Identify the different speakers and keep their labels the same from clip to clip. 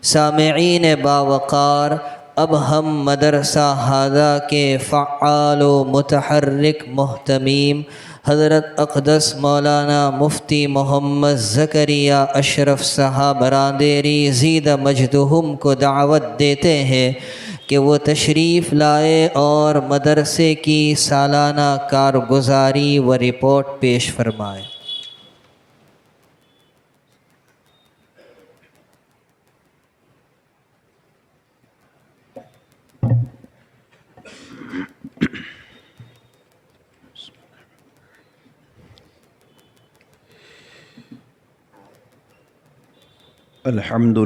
Speaker 1: سامعین باوقار، اب ہم مدرسہ ہادہ کے فعال و متحرک محتمیم حضرت اقدس مولانا مفتی محمد زکریا اشرف صاحب براندیری زید مجدہم کو دعوت دیتے ہیں کہ وہ تشریف لائے اور مدرسے کی سالانہ کارگزاری و رپورٹ پیش فرمائے۔
Speaker 2: الحمد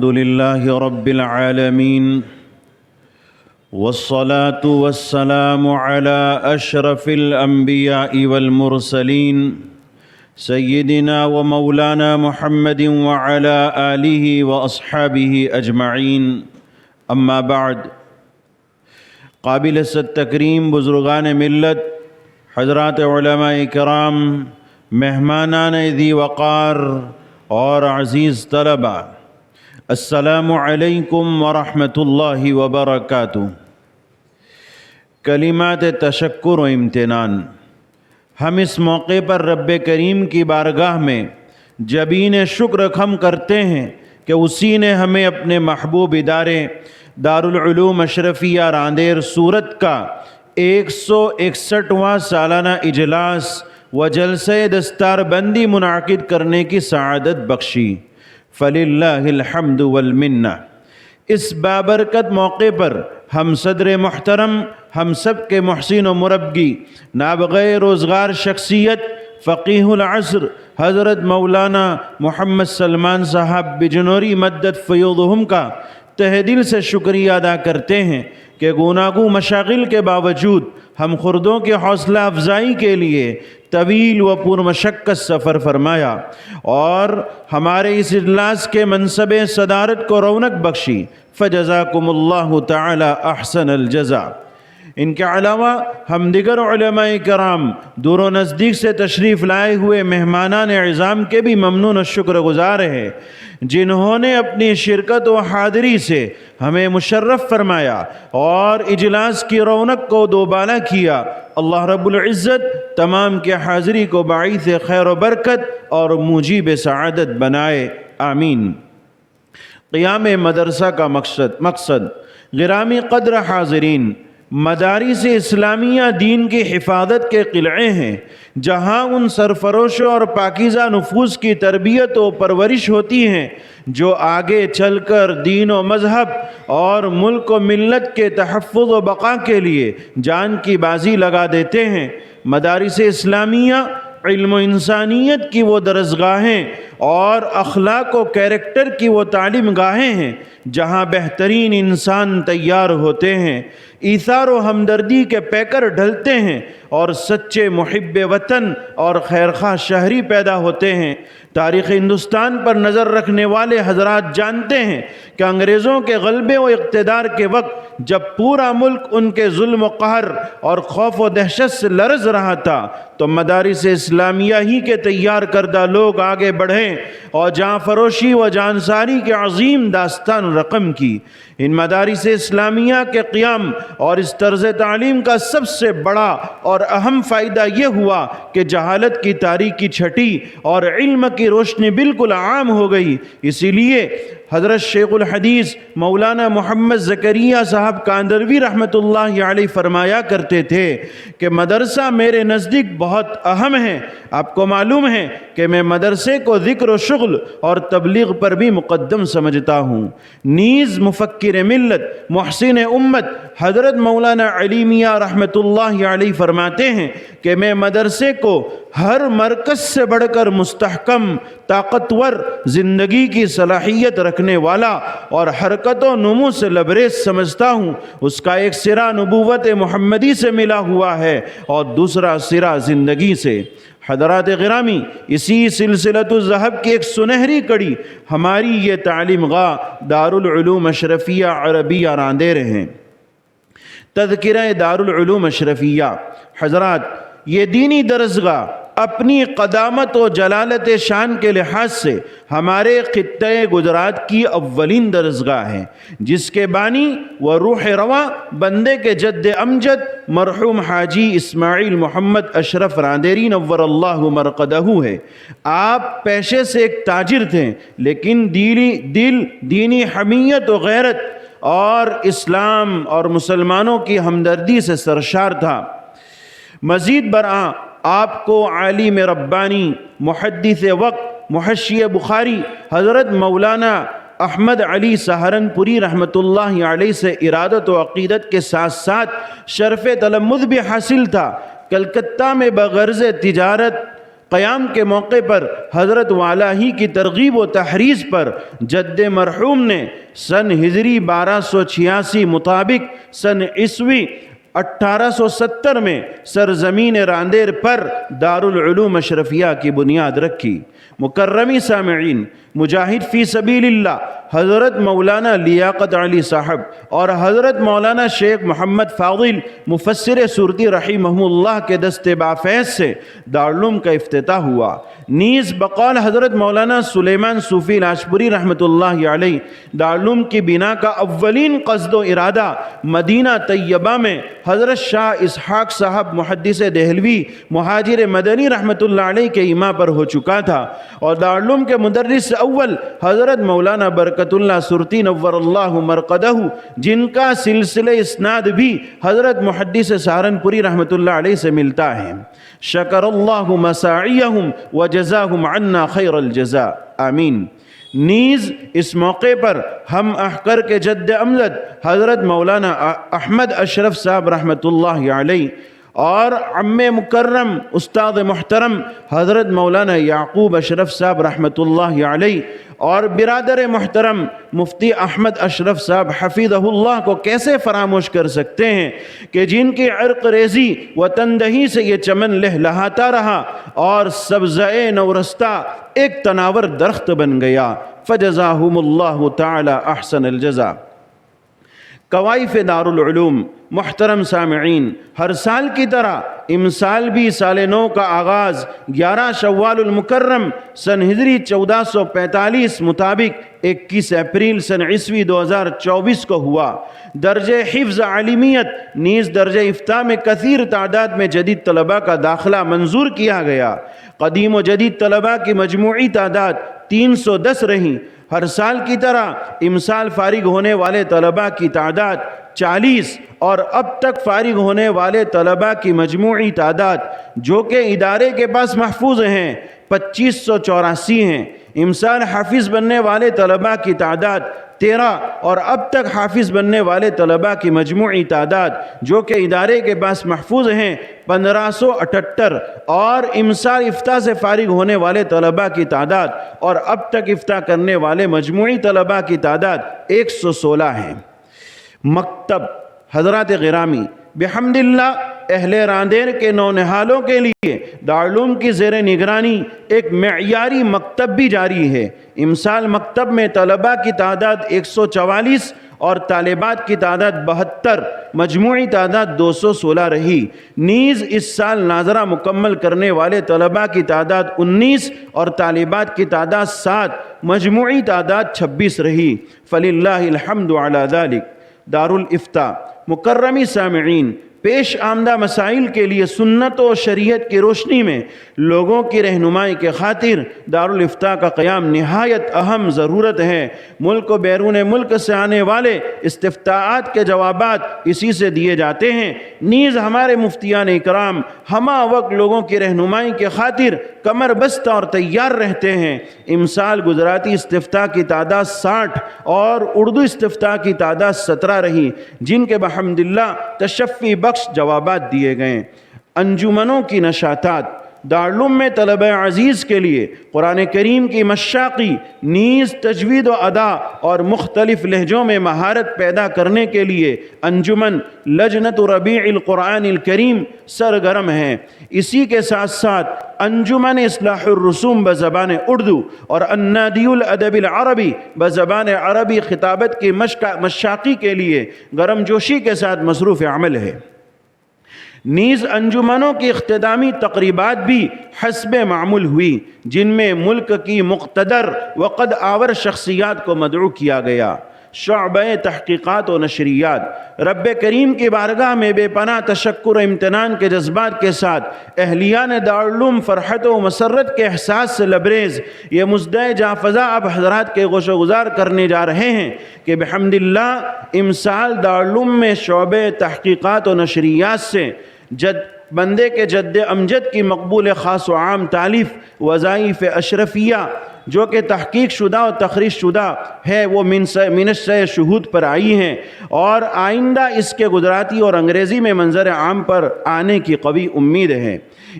Speaker 2: لله رب العالمين، والصلاة والسلام على أشرف الأنبياء والمرسلين سيدنا ومولانا محمد وعلى آله وأصحابه أجمعين، أما بعد۔ قابل التکریم بزرگان ملت، حضرات علماء کرام، مہمانان ذی وقار اور عزیز طلبہ، السلام علیکم ورحمۃ اللہ وبرکاتہ۔ کلمات تشکر و امتنان، ہم اس موقع پر رب کریم کی بارگاہ میں جبین شکر خم کرتے ہیں کہ اسی نے ہمیں اپنے محبوب ادارے دارالعلوم اشرفیہ راندیر سورت کا 161واں سالانہ اجلاس و جلسہ دستار بندی منعقد کرنے کی سعادت بخشی، فللہ الحمد والمنہ۔ اس بابرکت موقع پر ہم صدر محترم، ہم سب کے محسن و مربی، نابغہ روزگار شخصیت، فقیہ العصر حضرت مولانا محمد سلمان صاحب بجنوری مدد فیوضہم کا تہ دل سے شکریہ ادا کرتے ہیں کہ گوناگوں مشاغل کے باوجود ہم خردوں کے حوصلہ افزائی کے لیے طویل و پرمشقت سفر فرمایا اور ہمارے اس اجلاس کے منصب صدارت کو رونق بخشی، فجزاکم اللہ تعالی احسن الجزا۔ ان کے علاوہ ہم دیگر علماء کرام، دور و نزدیک سے تشریف لائے ہوئے مہمانان اعظام کے بھی ممنون و شکر گزار ہیں، جنہوں نے اپنی شرکت و حاضری سے ہمیں مشرف فرمایا اور اجلاس کی رونق کو دوبالا کیا۔ اللہ رب العزت تمام کی حاضری کو باعث خیر و برکت اور موجب سعادت بنائے، آمین۔ قیام مدرسہ کا مقصد گرامی قدر حاضرین، مدارس اسلامیہ دین کی حفاظت کے قلعے ہیں، جہاں ان سرفروشوں اور پاکیزہ نفوس کی تربیت و پرورش ہوتی ہیں جو آگے چل کر دین و مذہب اور ملک و ملت کے تحفظ و بقا کے لیے جان کی بازی لگا دیتے ہیں۔ مدارس اسلامیہ علم و انسانیت کی وہ درسگاہیں اور اخلاق و کیریکٹر کی وہ تعلیم گاہیں ہیں جہاں بہترین انسان تیار ہوتے ہیں، ایثار و ہمدردی کے پیکر ڈھلتے ہیں اور سچے محب وطن اور خیرخواہ شہری پیدا ہوتے ہیں۔ تاریخ ہندوستان پر نظر رکھنے والے حضرات جانتے ہیں کہ انگریزوں کے غلبے و اقتدار کے وقت جب پورا ملک ان کے ظلم و قہر اور خوف و دہشت سے لرز رہا تھا تو مدارس اسلامیہ ہی کے تیار کردہ لوگ آگے بڑھیں اور جان فروشی و جانساری کے عظیم داستان رقم کی۔ ان مدارس اسلامیہ کے قیام اور اس طرز تعلیم کا سب سے بڑا اور اہم فائدہ یہ ہوا کہ جہالت کی تاریکی چھٹی اور علم کی روشنی بالکل عام ہو گئی۔ اسی لیے حضرت شیخ الحدیث مولانا محمد زکریا صاحب کاندروی رحمۃ اللہ علیہ فرمایا کرتے تھے کہ مدرسہ میرے نزدیک بہت اہم ہے۔ آپ کو معلوم ہے کہ میں مدرسے کو ذکر و شغل اور تبلیغ پر بھی مقدم سمجھتا ہوں۔ نیز مفکر ملت، محسن امت حضرت مولانا علی میاں رحمۃ اللہ علیہ فرماتے ہیں کہ میں مدرسے کو ہر مرکز سے بڑھ کر مستحکم، طاقتور، زندگی کی صلاحیت رکھنے والا اور حرکت و نمو سے لبریز سمجھتا ہوں۔ اس کا ایک سرا نبوت محمدی سے ملا ہوا ہے اور دوسرا سرا زندگی سے۔ حضرات گرامی، اسی سلسلۃ الذہب کی ایک سنہری کڑی ہماری یہ تعلیم گاہ دارالعلوم اشرفیہ عربیہ راندیر ہیں۔ تذکرہ دارالعلوم اشرفیہ، حضرات، یہ دینی درسگاہ اپنی قدامت و جلالت شان کے لحاظ سے ہمارے خطۂ گجرات کی اولین درسگاہ ہے، جس کے بانی و روح رواں بندے کے جد امجد مرحوم حاجی اسماعیل محمد اشرف راندیری نور اللہ مرقدہ ہے۔ آپ پیشے سے ایک تاجر تھے، لیکن دینی حمیت و غیرت اور اسلام اور مسلمانوں کی ہمدردی سے سرشار تھا۔ مزید برآں آپ کو عالم ربانی، محدث وقت، محشی بخاری حضرت مولانا احمد علی سہارنپوری رحمۃ اللہ علیہ سے ارادت و عقیدت کے ساتھ ساتھ شرف تلمذ بھی حاصل تھا۔ کلکتہ میں بغرض تجارت قیام کے موقع پر حضرت والا ہی کی ترغیب و تحریض پر جد مرحوم نے سن ہجری 1286 مطابق سن عیسوی 1870 میں سرزمین راندیر پر دارالعلوم اشرفیہ کی بنیاد رکھی۔ مکرمی سامعین، مجاہد فی سبیل اللہ حضرت مولانا لیاقت علی صاحب اور حضرت مولانا شیخ محمد فاضل مفسر سورتی رحمہ اللہ کے دست بافیض سے دارالعلوم کا افتتاح ہوا۔ نیز بقول حضرت مولانا سلیمان صوفی لاجپوری رحمۃ اللہ علیہ دارالعلوم کی بنا کا اولین قصد و ارادہ مدینہ طیبہ میں حضرت شاہ اسحاق صاحب محدث دہلوی مہاجر مدنی رحمۃ اللہ علیہ کے ایما پر ہو چکا تھا، اور دارالعلوم کے مدرس اول حضرت مولانا برکت اللہ سرتی نور اللہ مرقدہ، جن کا سلسلہ اسناد بھی حضرت محدث سہارنپوری رحمۃ اللہ علیہ سے ملتا ہے۔ شکر اللہ مساعیہم وجزاہم عنا خیر الجزاء، آمین۔ نیز اس موقع پر ہم احقر کے جد امجد حضرت مولانا احمد اشرف صاحب رحمۃ اللہ علیہ اور عم مکرم استاد محترم حضرت مولانا یعقوب اشرف صاحب رحمۃ اللہ علیہ اور برادر محترم مفتی احمد اشرف صاحب حفظہ اللہ کو کیسے فراموش کر سکتے ہیں کہ جن کی عرق ریزی و تندہی سے یہ چمن لہلہاتا رہا اور سبزۂ نورستہ ایک تناور درخت بن گیا۔ فجزاہم اللہ تعالی احسن الجزا۔ کوائف دارالعلوم، محترم سامعین، ہر سال کی طرح امسال بھی سال نو کا آغاز 11 شوال المکرم سن ہجری 1445 مطابق 21 اپریل سن عیسوی 2024 کو ہوا۔ درجہ حفظ عالمیت نیز درجہ افتاء میں کثیر تعداد میں جدید طلباء کا داخلہ منظور کیا گیا۔ قدیم و جدید طلباء کی مجموعی تعداد 310 رہی۔ ہر سال کی طرح امسال فارغ ہونے والے طلباء کی تعداد 40 اور اب تک فارغ ہونے والے طلباء کی مجموعی تعداد جو کہ ادارے کے پاس محفوظ ہیں 2584 ہیں۔ امسال حافظ بننے والے طلباء کی تعداد 13 اور اب تک حافظ بننے والے طلباء کی مجموعی تعداد جو کہ ادارے کے پاس محفوظ ہیں 1578، اور امسال افتاء سے فارغ ہونے والے طلباء کی تعداد اور اب تک افتاء کرنے والے مجموعی طلباء کی تعداد 116 ہیں۔ مکتب حضرات غرامی، بحمد اللہ اہل راندیر کے نونہالوں کے لیے دارالعلوم کی زیر نگرانی ایک معیاری مکتب بھی جاری ہے۔ امسال مکتب میں طلباء کی تعداد 144 اور طالبات کی تعداد 72، مجموعی تعداد 216 رہی۔ نیز اس سال ناظرہ مکمل کرنے والے طلباء کی تعداد 19 اور طالبات کی تعداد 7، مجموعی تعداد 26 رہی۔ فللہ الحمد علی ذلک۔ دارالافتاء، مکرمی سامعین، پیش آمدہ مسائل کے لیے سنت و شریعت کی روشنی میں لوگوں کی رہنمائی کے خاطر دارالافتاء کا قیام نہایت اہم ضرورت ہے۔ ملک و بیرون ملک سے آنے والے استفتاءات کے جوابات اسی سے دیے جاتے ہیں۔ نیز ہمارے مفتیان اکرام ہمہ وقت لوگوں کی رہنمائی کے خاطر کمر بستہ اور تیار رہتے ہیں۔ امسال گجراتی استفتاء کی تعداد 60 اور اردو استفتاء کی تعداد 17 رہی، جن کے بحمداللہ تشفی بخش جوابات دیے گئے۔ انجمنوں کی نشاتات، دارالعلوم میں طلبہ عزیز کے لیے قرآن کریم کی مشاقی نیز تجوید و ادا اور مختلف لہجوں میں مہارت پیدا کرنے کے لیے انجمن لجنۃ ربیع القرآن الکریم سرگرم ہے۔ اسی کے ساتھ ساتھ انجمن اصلاح الرسوم بزبان اردو اور النادی الادب العربی بزبان عربی خطابت کی مشاقی کے لیے گرم جوشی کے ساتھ مصروف عمل ہے۔ نیز انجمنوں کی اختتامی تقریبات بھی حسب معمول ہوئی، جن میں ملک کی مقتدر و قد آور شخصیات کو مدعو کیا گیا۔ شعبہ تحقیقات و نشریات، رب کریم کی بارگاہ میں بے پناہ تشکر و امتنان کے جذبات کے ساتھ اہلیان دارالعلوم فرحت و مسرت کے احساس سے لبریز یہ مزدہ جاں فضا اب حضرات کے گوش و گزار کرنے جا رہے ہیں کہ بحمد اللہ امسال دارالعلوم میں شعبہ تحقیقات و نشریات سے بندے کے جد امجد کی مقبول خاص و عام تالیف وظائف اشرفیہ جو کہ تحقیق شدہ و تخریج شدہ ہے وہ منصۂ شہود پر آئی ہیں، اور آئندہ اس کے گجراتی اور انگریزی میں منظر عام پر آنے کی قوی امید ہے۔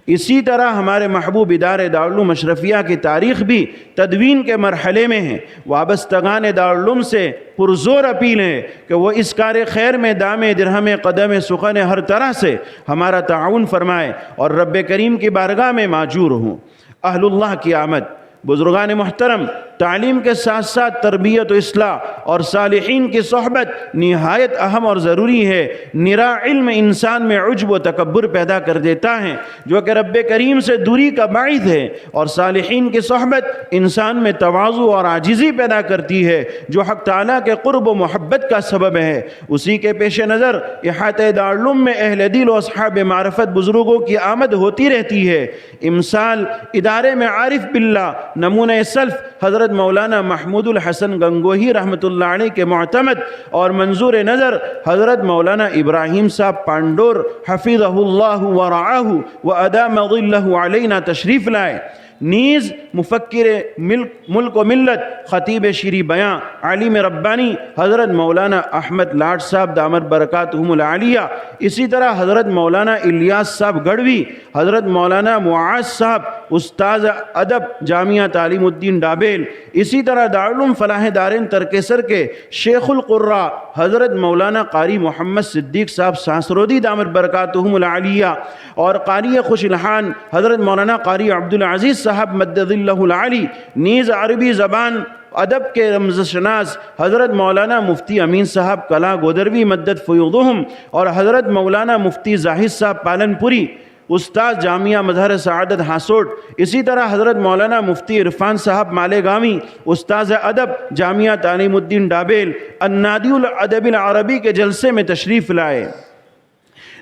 Speaker 2: اسی طرح ہمارے محبوب ادارے دارالعلوم اشرفیہ کی تاریخ بھی تدوین کے مرحلے میں ہے۔ وابستگان دارالعلوم سے پرزور اپیل ہے کہ وہ اس کار خیر میں دام درہم قدم سخن ہر طرح سے ہمارا تعاون فرمائے اور رب کریم کی بارگاہ میں ماجور ہوں۔ اہل اللہ کی آمد، بزرگان محترم، تعلیم کے ساتھ ساتھ تربیت و اصلاح اور صالحین کی صحبت نہایت اہم اور ضروری ہے۔ نرا علم انسان میں عجب و تکبر پیدا کر دیتا ہے جو کہ رب کریم سے دوری کا باعث ہے، اور صالحین کی صحبت انسان میں تواضع اور عاجزی پیدا کرتی ہے جو حق تعالیٰ کے قرب و محبت کا سبب ہے۔ اسی کے پیش نظر احاطہ دارالعلوم میں اہل دل و اصحاب معرفت بزرگوں کی آمد ہوتی رہتی ہے۔ امسال ادارے میں عارف باللہ نمونہ سلف حضرت مولانا محمود الحسن گنگوہی رحمۃ اللہ علیہ کے معتمد اور منظور نظر حضرت مولانا ابراہیم صاحب پانڈور حفظہ اللہ ورعاہ وادام ظلہ علینا تشریف لائے۔ نیز مفکر ملک و ملت، خطیب شیریں بیاں، عالم ربانی حضرت مولانا احمد لاڈ صاحب دامت برکاتہم العالیہ، اسی طرح حضرت مولانا الیاس صاحب گڑھوی، حضرت مولانا معاذ صاحب استاذ ادب جامعہ تعلیم الدین ڈابیل، اسی طرح دارالعلوم فلاح دارین ترکیسر کے شیخ القراء حضرت مولانا قاری محمد صدیق صاحب سانسرودی دامت برکاتہم العالیہ، اور قاری خوش الحان حضرت مولانا قاری عبدالعزیز صاحب مد ظلہ العالی، نیز عربی زبان ادب کے رمز شناس حضرت مولانا مفتی امین صاحب کلا گودروی مدد فیوضہم، اور حضرت مولانا مفتی زاہد صاحب پالن پوری استاد جامعہ مظہر سعادت ہاسوٹ، اسی طرح حضرت مولانا مفتی عرفان صاحب مالیگامی استاذ ادب جامعہ تعلیم الدین ڈابیل النادی الادب العربی کے جلسے میں تشریف لائے۔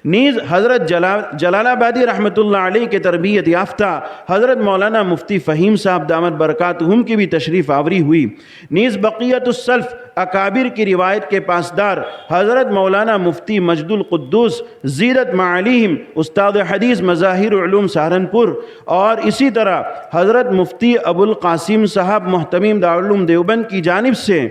Speaker 2: نیز حضرت جلال آبادی رحمۃ اللہ علیہ کے تربیت یافتہ حضرت مولانا مفتی فہیم صاحب دامت برکاتہم کی بھی تشریف آوری ہوئی۔ نیز بقیت السلف اکابر کی روایت کے پاسدار حضرت مولانا مفتی مجد القدوس زیرت معالیہم استاد حدیث مظاہر علوم سہارنپور، اور اسی طرح حضرت مفتی ابو القاسم صاحب محتمیم دارالعلوم دیوبند کی جانب سے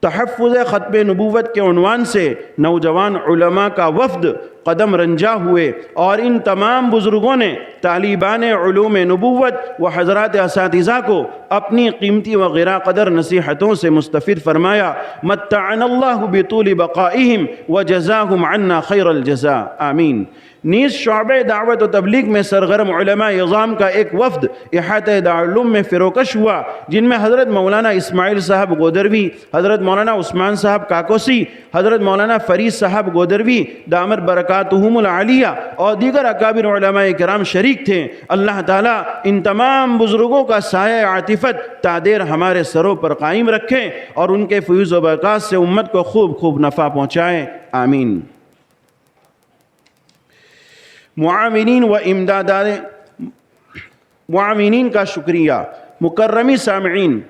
Speaker 2: تحفظ ختم نبوت کے عنوان سے نوجوان علماء کا وفد قدم رنجا ہوئے، اور ان تمام بزرگوں نے طالبان علوم نبوت و حضرات اساتذہ کو اپنی قیمتی و غیر قدر نصیحتوں سے مستفید فرمایا۔ متعنا اللہ بطول بقائہم وجزاہم عنا خیر الجزاء، آمین۔ نیز شعبہ دعوت و تبلیغ میں سرگرم علماء اعظام کا ایک وفد احاطہ دارالعلوم میں فروکش ہوا، جن میں حضرت مولانا اسماعیل صاحب گودروی، حضرت مولانا عثمان صاحب کاکوسی، حضرت مولانا فرید صاحب گودروی دامت برکاتہم العالیہ اور دیگر اکابر علماء کرام شریک تھے۔ اللہ تعالیٰ ان تمام بزرگوں کا سایہ عاطفت تادیر ہمارے سروں پر قائم رکھیں اور ان کے فیوز و برکات سے امت کو خوب خوب نفع پہنچائیں، آمین۔ معاونین و امدادار معاونین کا شکریہ۔ مکرمی سامعین،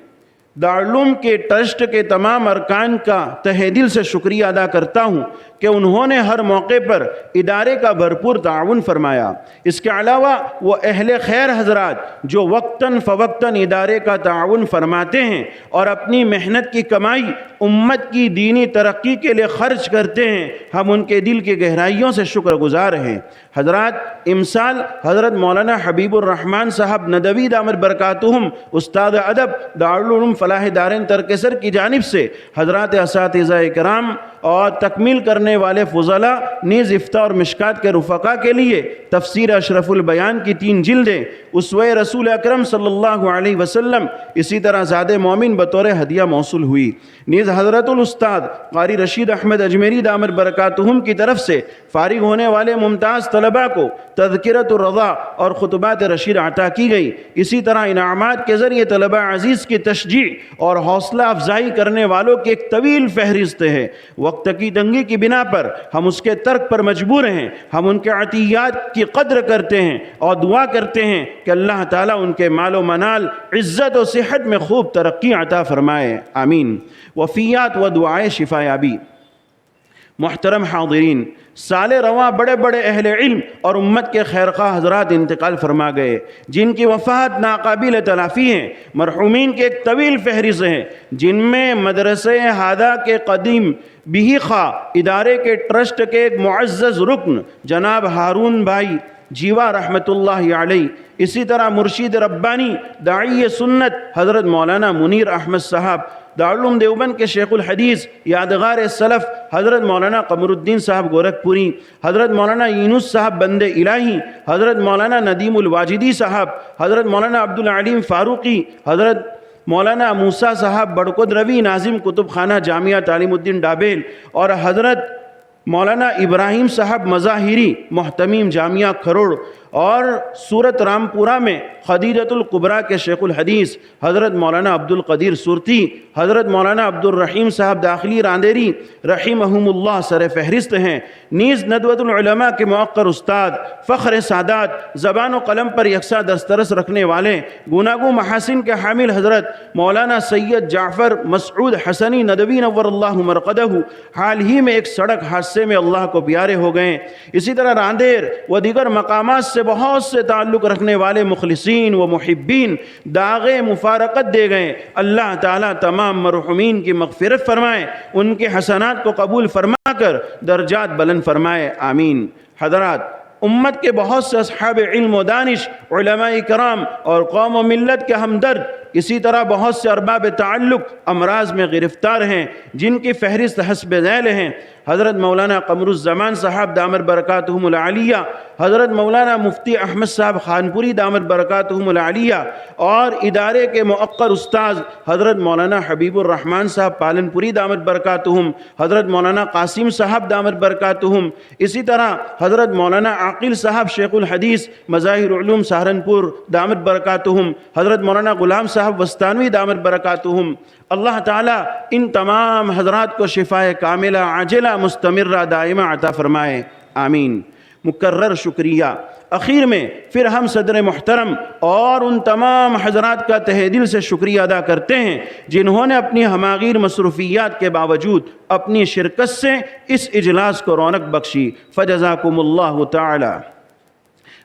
Speaker 2: دارالعلوم کے ٹرسٹ کے تمام ارکان کا تہہ دل سے شکریہ ادا کرتا ہوں کہ انہوں نے ہر موقع پر ادارے کا بھرپور تعاون فرمایا۔ اس کے علاوہ وہ اہل خیر حضرات جو وقتاً فوقتاً ادارے کا تعاون فرماتے ہیں اور اپنی محنت کی کمائی امت کی دینی ترقی کے لیے خرچ کرتے ہیں، ہم ان کے دل کی گہرائیوں سے شکر گزار ہیں۔ حضرات، امسال حضرت مولانا حبیب الرحمن صاحب ندوی دامت برکاتہم استاد ادب دارالعلوم فلاح دارین ترکیسر کی جانب سے حضرات اساتذہ کرام اور تکمیل کرنے کرنے والے فضلاء نیز افتاء اور مشکات کے رفقا کے لیے تفسیر اشرف البیان کی 3 جلدیں، اسوہ رسول اکرم صلی اللہ علیہ وسلم، اسی طرح زاد مومن بطور ہدیہ موصول ہوئی۔ نیز حضرت الاستاد قاری رشید احمد اجمیری دامت برکاتہم کی طرف سے فارغ ہونے والے ممتاز طلباء کو تذکرۃ الرضا اور خطبات رشید عطا کی گئی۔ اسی طرح انعامات کے ذریعے طلباء عزیز کی تشجیع اور حوصلہ افزائی کرنے والوں کی ایک طویل فہرست ہے۔ وقت کی تنگی کی بنا پر ہم اس کے ترک پر مجبور ہیں۔ ہم ان کے عطیات کی قدر کرتے ہیں اور دعا کرتے ہیں کہ اللہ تعالیٰ ان کے مال و منال، عزت و صحت میں خوب ترقی عطا فرمائے، آمین۔ وفیات و دعائے شفا یابی۔ محترم حاضرین، سال رواں بڑے بڑے اہل علم اور امت کے خیرخواہ حضرات انتقال فرما گئے، جن کی وفات ناقابل تلافی ہیں۔ مرحومین کی ایک طویل فہرست ہے، جن میں مدرسہ ہادہ کے قدیم بہی خواہ ادارے کے ٹرسٹ کے ایک معزز رکن جناب ہارون بھائی جیوا رحمۃ اللہ علیہ، اسی طرح مرشید ربانی داعی سنت حضرت مولانا منیر احمد صاحب، دارالعلوم دیوبند کے شیخ الحدیث یادگار سلف حضرت مولانا قمر الدین صاحب گورکھپوری، حضرت مولانا یونس صاحب بند الہی، حضرت مولانا ندیم الواجدی صاحب، حضرت مولانا عبدالعلیم فاروقی، حضرت مولانا موسیٰ صاحب بڑکد روی ناظم کتب خانہ جامعہ تعلیم الدین ڈابیل، اور حضرت مولانا ابراہیم صاحب مظاہری محتمیم جامعہ کھروڑ، اور سورت رامپورہ میں خدیجۃ الکبریٰ کے شیخ الحدیث حضرت مولانا عبد القدیر سورتی، حضرت مولانا عبد الرحیم صاحب داخلی راندیری رحمہم اللہ سر فہرست ہیں۔ نیز ندوۃ العلماء کے موقر استاد، فخر سادات، زبان و قلم پر یکساں دسترس رکھنے والے، گوناگو محاسن کے حامل حضرت مولانا سید جعفر مسعود حسنی ندوی نور اللہ مرقدہ حال ہی میں ایک سڑک حادثے میں اللہ کو پیارے ہو گئے۔ اسی طرح راندیر و دیگر مقامات سے بہت سے تعلق رکھنے والے مخلصین و محبین داغ مفارقت دے گئے۔ اللہ تعالیٰ تمام مرحومین کی مغفرت فرمائے، ان کے حسنات کو قبول فرما کر درجات بلند فرمائے، آمین۔ حضرات، امت کے بہت سے اصحاب علم و دانش، علماء کرام اور قوم و ملت کے ہمدرد، اسی طرح بہت سے ارباب تعلق امراض میں گرفتار ہیں، جن کی فہرست حسب ذیل ہیں۔ حضرت مولانا قمر الزمان صاحب دامت برکاتہم العالیہ، حضرت مولانا مفتی احمد صاحب خانپوری دامت برکاتہم العالیہ، اور ادارے کے مؤقر استاذ حضرت مولانا حبیب الرحمن صاحب پالنپوری دامت برکاتہم، حضرت مولانا قاسم صاحب دامت برکاتہم، اسی طرح حضرت مولانا عاقل صاحب شیخ الحدیث مظاہر علوم سہارنپور دامت برکاتہم، حضرت مولانا غلام صاحب وستانوی دامت برکاتہم۔ اللہ تعالیٰ ان تمام حضرات کو شفائے کاملہ عاجلہ مستمرہ دائمہ عطا فرمائے، آمین۔ مکرر شکریہ۔ اخیر میں پھر ہم صدر محترم اور ان تمام حضرات کا تہ دل سے شکریہ ادا کرتے ہیں، جنہوں نے اپنی ہماغیر مصروفیات کے باوجود اپنی شرکت سے اس اجلاس کو رونق بخشی، فجزاکم اللہ تعالی۔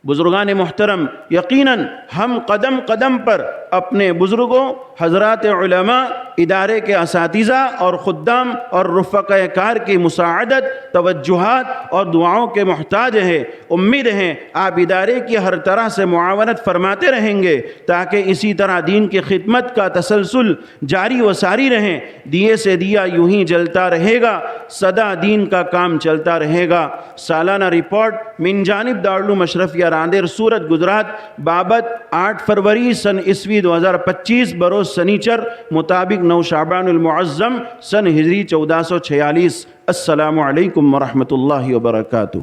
Speaker 2: بزرگان محترم، یقیناً ہم قدم قدم پر اپنے بزرگوں، حضرات علماء، ادارے کے اساتذہ اور خدام اور رفقۂ کار کی مساعدت، توجہات اور دعاؤں کے محتاج ہیں۔ امید ہے آپ ادارے کی ہر طرح سے معاونت فرماتے رہیں گے تاکہ اسی طرح دین کی خدمت کا تسلسل جاری و ساری رہیں۔ دیے سے دیا یوں ہی جلتا رہے گا، سدا دین کا کام چلتا رہے گا۔ سالانہ رپورٹ من جانب دارالعلوم اشرفیہ راندیر سورت گجرات بابت 8 فروری سن عیسوی 2025 بروز سنیچر مطابق 9 شعبان المعظم سن ہجری 1446۔ السلام علیکم ورحمۃ اللہ وبرکاتہ۔